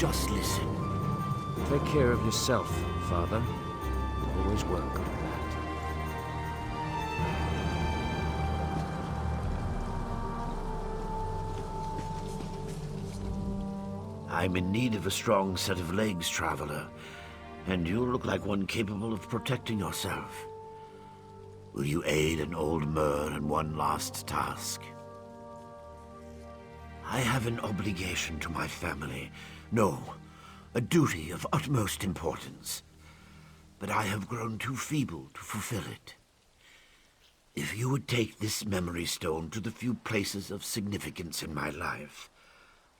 Just listen. Take care of yourself, Father. Always work on that. I'm in need of a strong set of legs, traveler, and you look like one capable of protecting yourself. Will you aid an old Mer in one last task? I have an obligation to my family. No, a duty of utmost importance. But I have grown too feeble to fulfill it. If you would take this memory stone to the few places of significance in my life,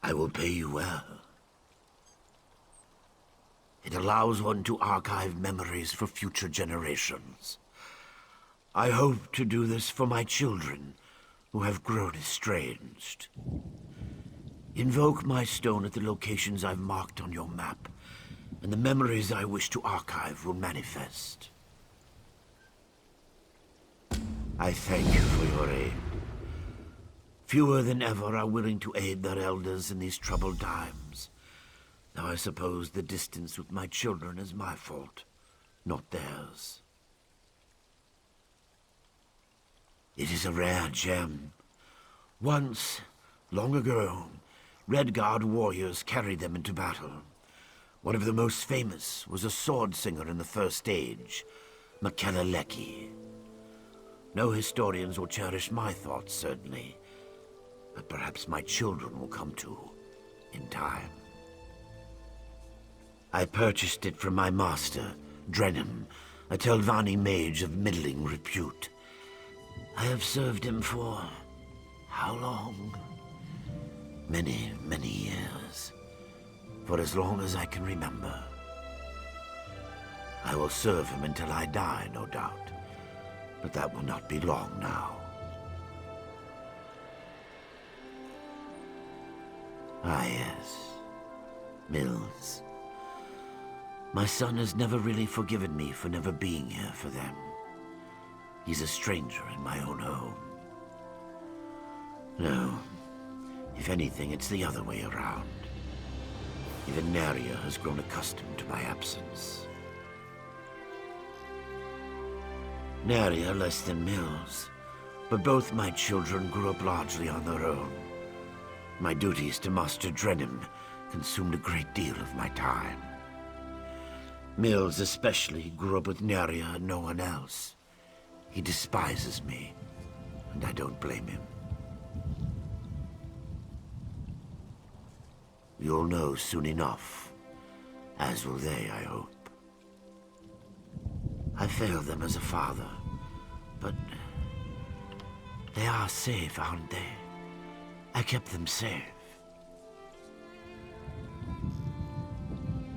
I will pay you well. It allows one to archive memories for future generations. I hope to do this for my children, who have grown estranged. Invoke my stone at the locations I've marked on your map, and the memories I wish to archive will manifest. I thank you for your aid. Fewer than ever are willing to aid their elders in these troubled times. Now I suppose the distance with my children is my fault, not theirs. It is a rare gem. Once, long ago, Red Guard warriors carried them into battle. One of the most famous was a sword singer in the First Age, Makeleleki. No historians will cherish my thoughts, certainly, but perhaps my children will come to in time. I purchased it from my master, Drenham, a Telvanni mage of middling repute. I have served him for how long? Many, many years. For as long as I can remember. I will serve him until I die, no doubt. But that will not be long now. Ah, yes. Mills. My son has never really forgiven me for never being here for them. He's a stranger in my own home. No. If anything, it's the other way around. Even Naria has grown accustomed to my absence. Naria less than Mills, but both my children grew up largely on their own. My duties to Master Drenham consumed a great deal of my time. Mills especially grew up with Naria and no one else. He despises me, and I don't blame him. You'll know soon enough, as will they, I hope. I failed them as a father, but they are safe, aren't they? I kept them safe.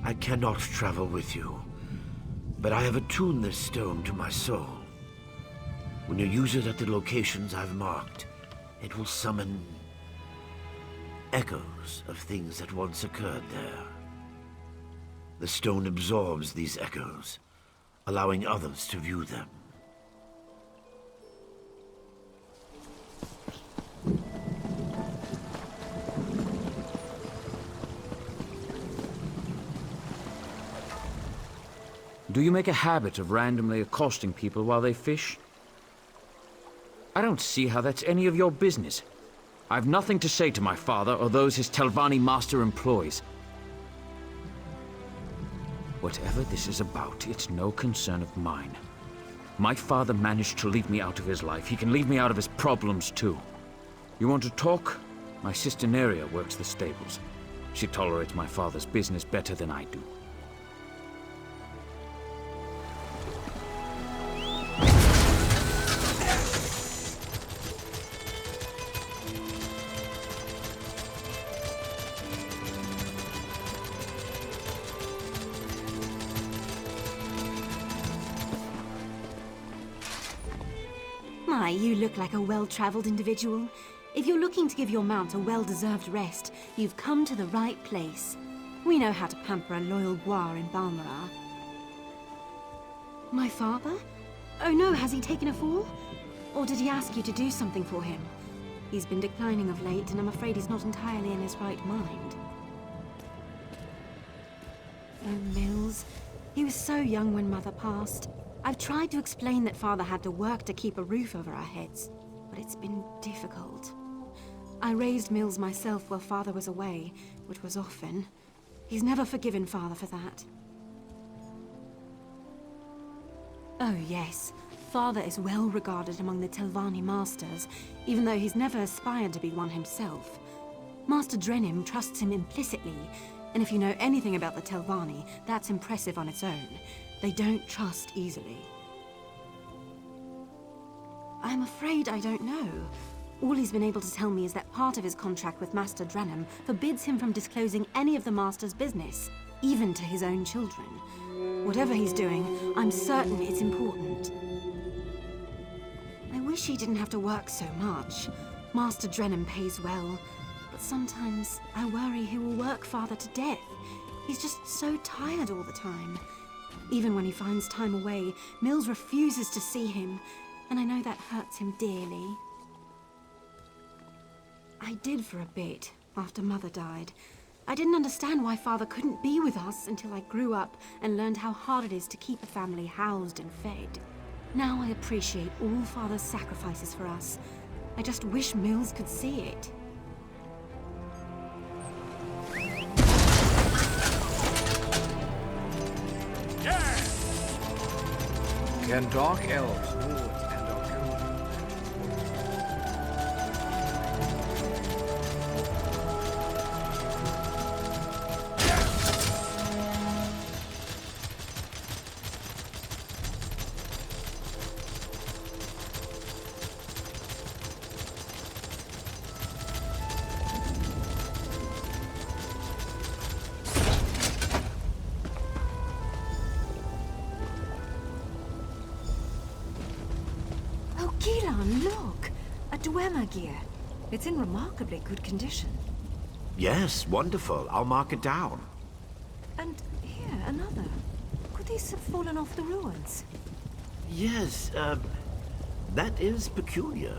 I cannot travel with you, but I have attuned this stone to my soul. When you use it at the locations I've marked, it will summon echoes of things that once occurred there. The stone absorbs these echoes, allowing others to view them. Do you make a habit of randomly accosting people while they fish? I don't see how that's any of your business. I've nothing to say to my father or those his Telvanni master employs. Whatever this is about, it's no concern of mine. My father managed to leave me out of his life. He can leave me out of his problems, too. You want to talk? My sister Naria works the stables. She tolerates my father's business better than I do. My, you look like a well-traveled individual. If you're looking to give your mount a well-deserved rest, you've come to the right place. We know how to pamper a loyal Gwar in Balmoral. My father? Oh no, has he taken a fall? Or did he ask you to do something for him? He's been declining of late, and I'm afraid he's not entirely in his right mind. Oh, Mills. He was so young when Mother passed. I've tried to explain that Father had to work to keep a roof over our heads, but it's been difficult. I raised Mills myself while Father was away, which was often. He's never forgiven Father for that. Oh, yes. Father is well regarded among the Telvanni masters, even though he's never aspired to be one himself. Master Drenim trusts him implicitly, and if you know anything about the Telvanni, that's impressive on its own. They don't trust easily. I'm afraid I don't know. All he's been able to tell me is that part of his contract with Master Drenim forbids him from disclosing any of the Master's business, even to his own children. Whatever he's doing, I'm certain it's important. I wish he didn't have to work so much. Master Drenim pays well, but sometimes I worry he will work Father to death. He's just so tired all the time. Even when he finds time away, Mills refuses to see him, and I know that hurts him dearly. I did for a bit, after Mother died. I didn't understand why Father couldn't be with us until I grew up and learned how hard it is to keep a family housed and fed. Now I appreciate all Father's sacrifices for us. I just wish Mills could see it. Can dark elves know it and are counted? Gilan, look! A Dwemer gear. It's in remarkably good condition. Yes, wonderful. I'll mark it down. And here, another. Could these have fallen off the ruins? Yes, that is peculiar.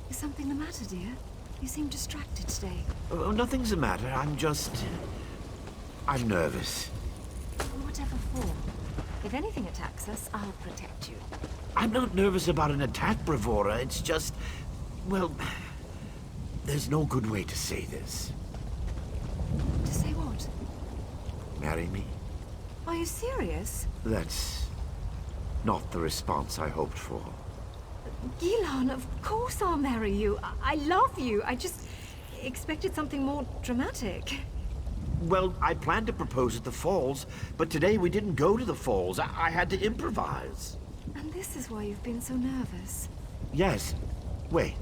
Is something the matter, dear? You seem distracted today. Oh, nothing's the matter. I'm nervous. Whatever for. If anything attacks us, I'll protect you. I'm not nervous about an attack, Bravura. It's just... well... there's no good way to say this. To say what? Marry me? Are you serious? That's... not the response I hoped for. Gilan, of course I'll marry you. I love you. I just expected something more dramatic. Well, I planned to propose at the falls, but today we didn't go to the falls. I had to improvise. And this is why you've been so nervous. Yes. Wait.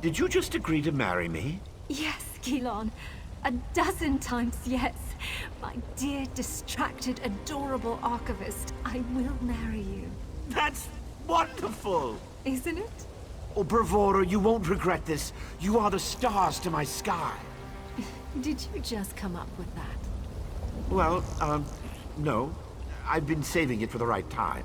Did you just agree to marry me? Yes, Gilan. 12 times yes. My dear, distracted, adorable archivist, I will marry you. That's wonderful! Isn't it? Oh, Bravura, you won't regret this. You are the stars to my sky. Did you just come up with that? Well, no. I've been saving it for the right time.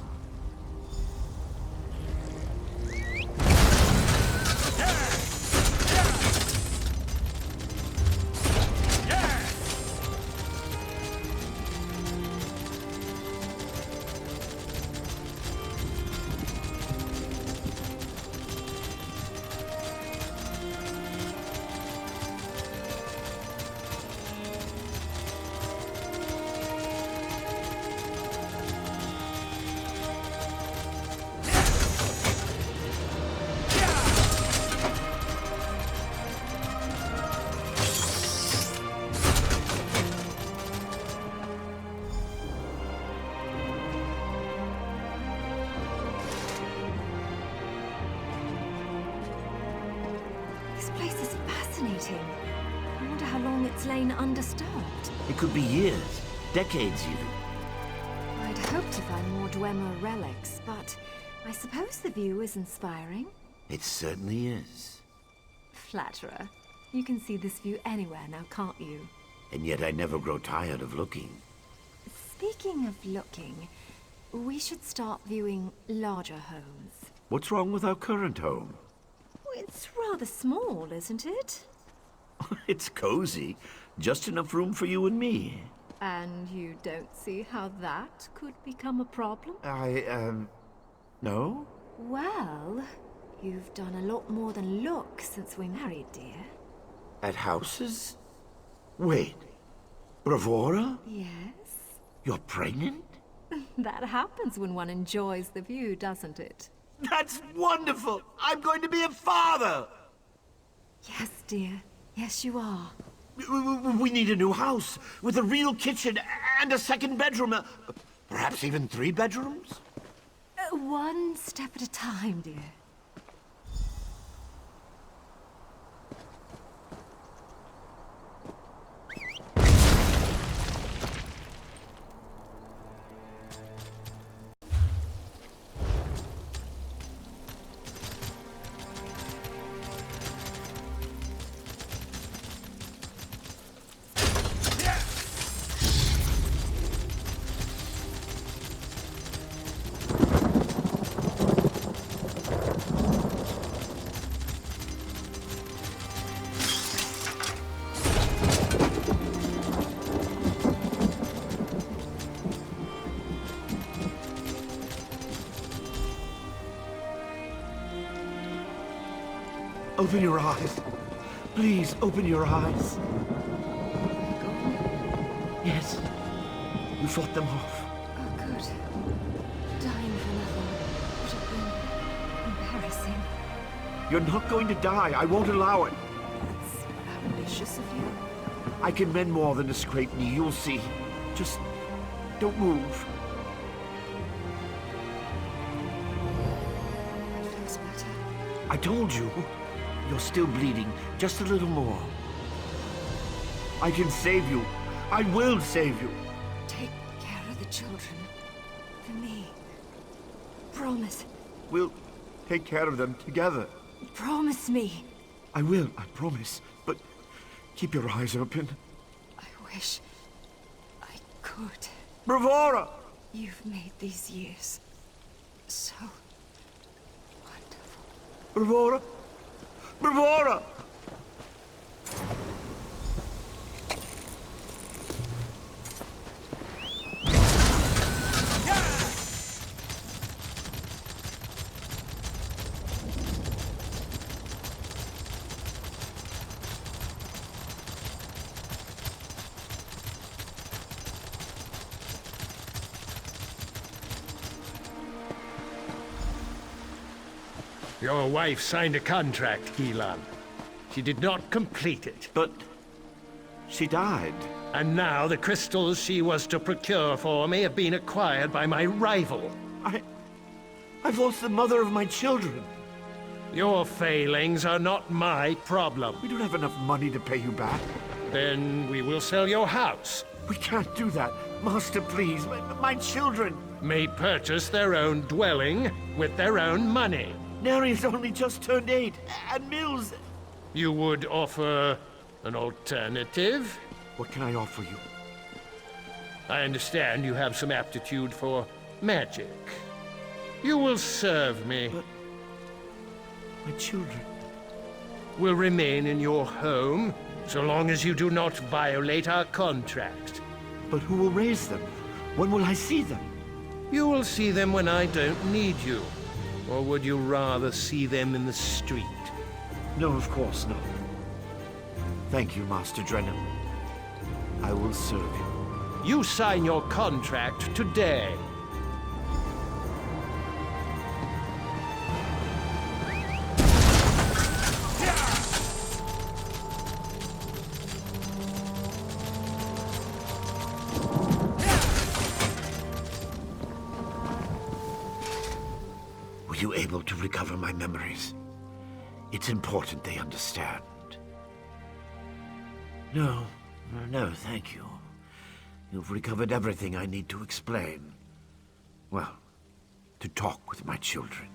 This place is fascinating. I wonder how long it's lain undisturbed. It could be years, decades even. I'd hoped to find more Dwemer relics, but I suppose the view is inspiring. It certainly is. Flatterer. You can see this view anywhere now, can't you? And yet I never grow tired of looking. Speaking of looking, we should start viewing larger homes. What's wrong with our current home? It's rather small, isn't it? It's cozy. Just enough room for you and me. And you don't see how that could become a problem? No? Well, you've done a lot more than look since we married, dear. At houses? Wait. Bravura? Yes? You're pregnant? That happens when one enjoys the view, doesn't it? That's wonderful! I'm going to be a father! Yes, dear. Yes, you are. We need a new house with a real kitchen and a second bedroom. Perhaps even 3 bedrooms? One step at a time, dear. Open your eyes. Please, open your eyes. Yes. You fought them off. Oh, good. Dying for nothing would have been embarrassing. You're not going to die. I won't allow it. That's ambitious of you. I can mend more than a scraped knee. You'll see. Just don't move. It feels better. I told you. You're still bleeding. Just a little more. I can save you. I will save you. Take care of the children. For me. Promise. We'll take care of them together. Promise me. I will, I promise. But keep your eyes open. I wish I could. Bravura! You've made these years so wonderful. Bravura! Bravura! Your wife signed a contract, Gilan. She did not complete it. But she died. And now the crystals she was to procure for me have been acquired by my rival. I've lost the mother of my children. Your failings are not my problem. We don't have enough money to pay you back. Then we will sell your house. We can't do that. Master, please. My children. May purchase their own dwelling with their own money. Neri's only just turned 8, and Mills... You would offer an alternative? What can I offer you? I understand you have some aptitude for magic. You will serve me. But... my children... will remain in your home, so long as you do not violate our contract. But who will raise them? When will I see them? You will see them when I don't need you. Or would you rather see them in the street? No, of course not. Thank you, Master Drennan. I will serve you. You sign your contract today. Were you able to recover my memories? It's important they understand. No, thank you. You've recovered everything I need to explain. Well, to talk with my children.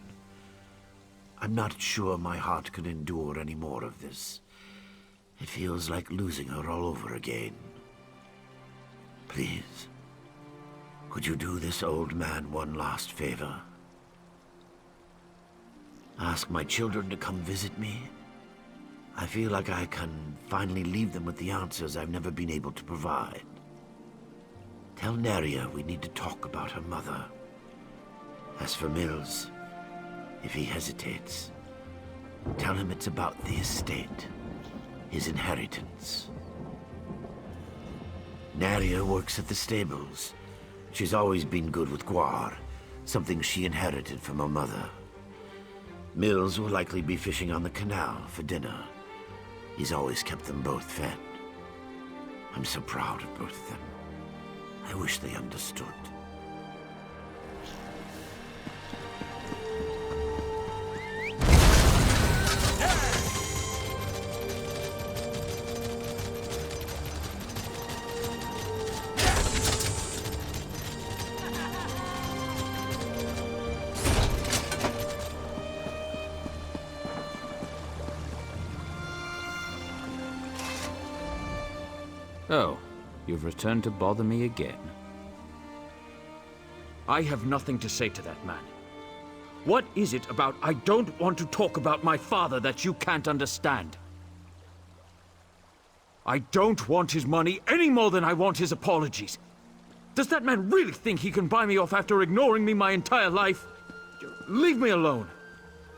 I'm not sure my heart can endure any more of this. It feels like losing her all over again. Please, could you do this old man one last favor? Ask my children to come visit me. I feel like I can finally leave them with the answers I've never been able to provide. Tell Neria we need to talk about her mother. As for Mills, if he hesitates, tell him it's about the estate, his inheritance. Neria works at the stables. She's always been good with guar, something she inherited from her mother. Mills will likely be fishing on the canal for dinner. He's always kept them both fed. I'm so proud of both of them. I wish they understood. Oh, you've returned to bother me again. I have nothing to say to that man. What is it about I don't want to talk about my father that you can't understand? I don't want his money any more than I want his apologies. Does that man really think he can buy me off after ignoring me my entire life? Leave me alone.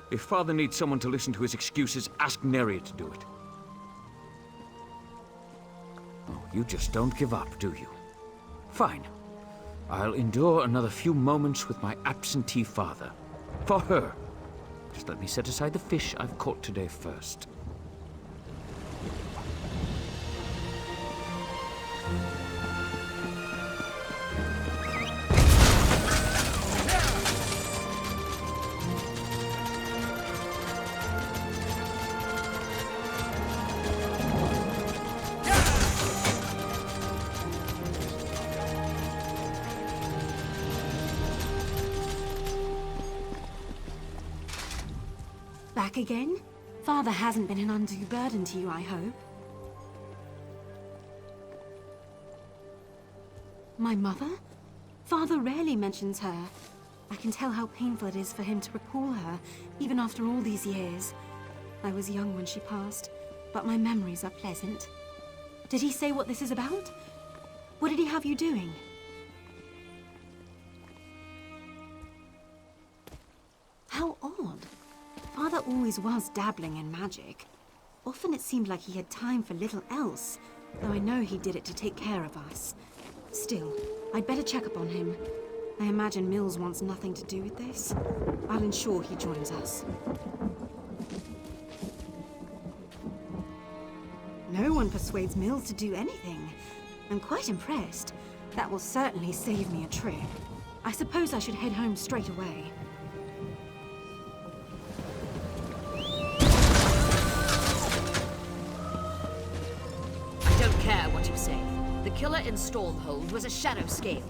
If father needs someone to listen to his excuses, ask Neria to do it. Oh, you just don't give up, do you? Fine. I'll endure another few moments with my absentee father. For her. Just let me set aside the fish I've caught today first. Back again? Father hasn't been an undue burden to you, I hope. My mother? Father rarely mentions her. I can tell how painful it is for him to recall her, even after all these years. I was young when she passed, but my memories are pleasant. Did he say what this is about? What did he have you doing? How odd. Father always was dabbling in magic. Often it seemed like he had time for little else, though I know he did it to take care of us. Still, I'd better check up on him. I imagine Mills wants nothing to do with this. I'll ensure he joins us. No one persuades Mills to do anything. I'm quite impressed. That will certainly save me a trip. I suppose I should head home straight away. Care what you say. The killer in Stormhold was a shadow scale.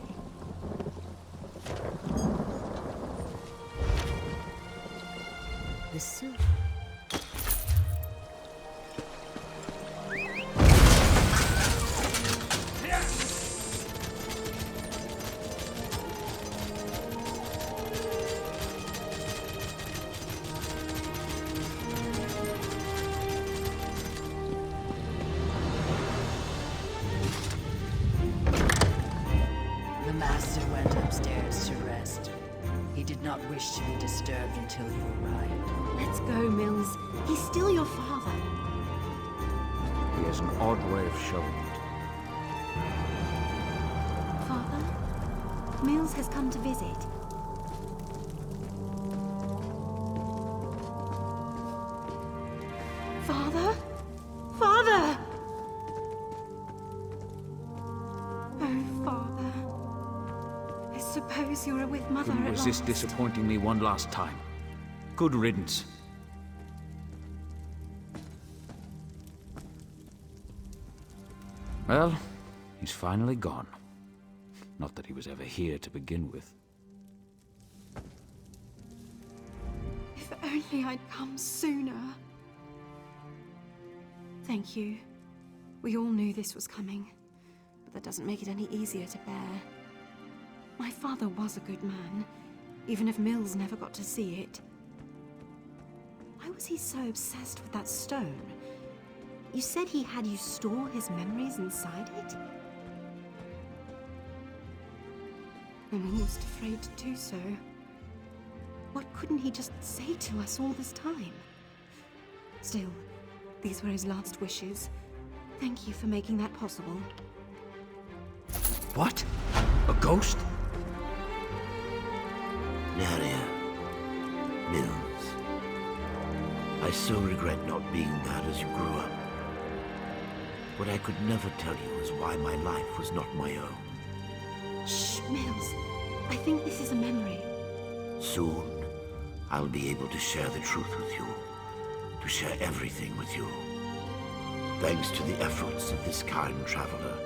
The soup. Wish to be disturbed until you arrived. Let's go, Mills. He's still your father. He has an odd way of showing it. Father? Mills has come to visit. Father? Father! Oh, Father. I suppose you're with Mother Couldn't at resist last. disappointing me one last time. Good riddance. Well, he's finally gone. Not that he was ever here to begin with. If only I'd come sooner. Thank you. We all knew this was coming, but that doesn't make it any easier to bear. My father was a good man, even if Mills never got to see it. Why was he so obsessed with that stone? You said he had you store his memories inside it? I'm almost afraid to do so. What couldn't he just say to us all this time? Still, these were his last wishes. Thank you for making that possible. What? A ghost? Naria. Mills. I so regret not being there as you grew up. What I could never tell you is why my life was not my own. Shh, Mills. I think this is a memory. Soon, I'll be able to share the truth with you. To share everything with you. Thanks to the efforts of this kind traveler,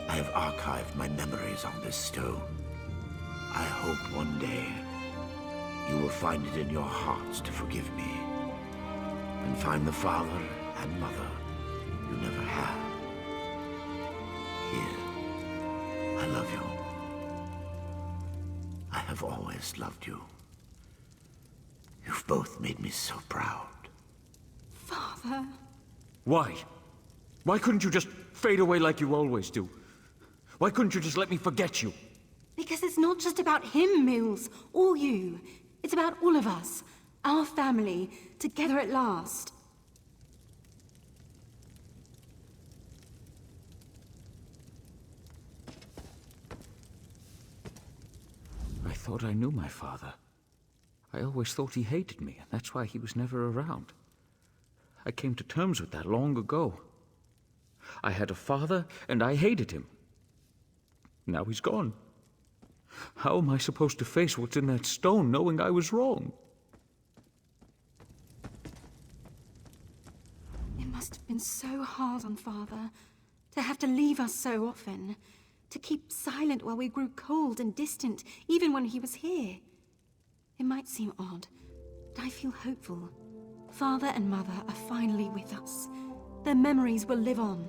I have archived my memories on this stone. I hope one day you will find it in your hearts to forgive me. And find the father and mother you never had. Here, I love you. I have always loved you. You've both made me so proud. Father. Why? Why couldn't you just fade away like you always do? Why couldn't you just let me forget you? Because it's not just about him, Mills, or you. It's about all of us. Our family, together at last. I thought I knew my father. I always thought he hated me, and that's why he was never around. I came to terms with that long ago. I had a father, and I hated him. Now he's gone. How am I supposed to face what's in that stone, knowing I was wrong? It must have been so hard on Father, to have to leave us so often, to keep silent while we grew cold and distant, even when he was here. It might seem odd, but I feel hopeful. Father and Mother are finally with us. Their memories will live on.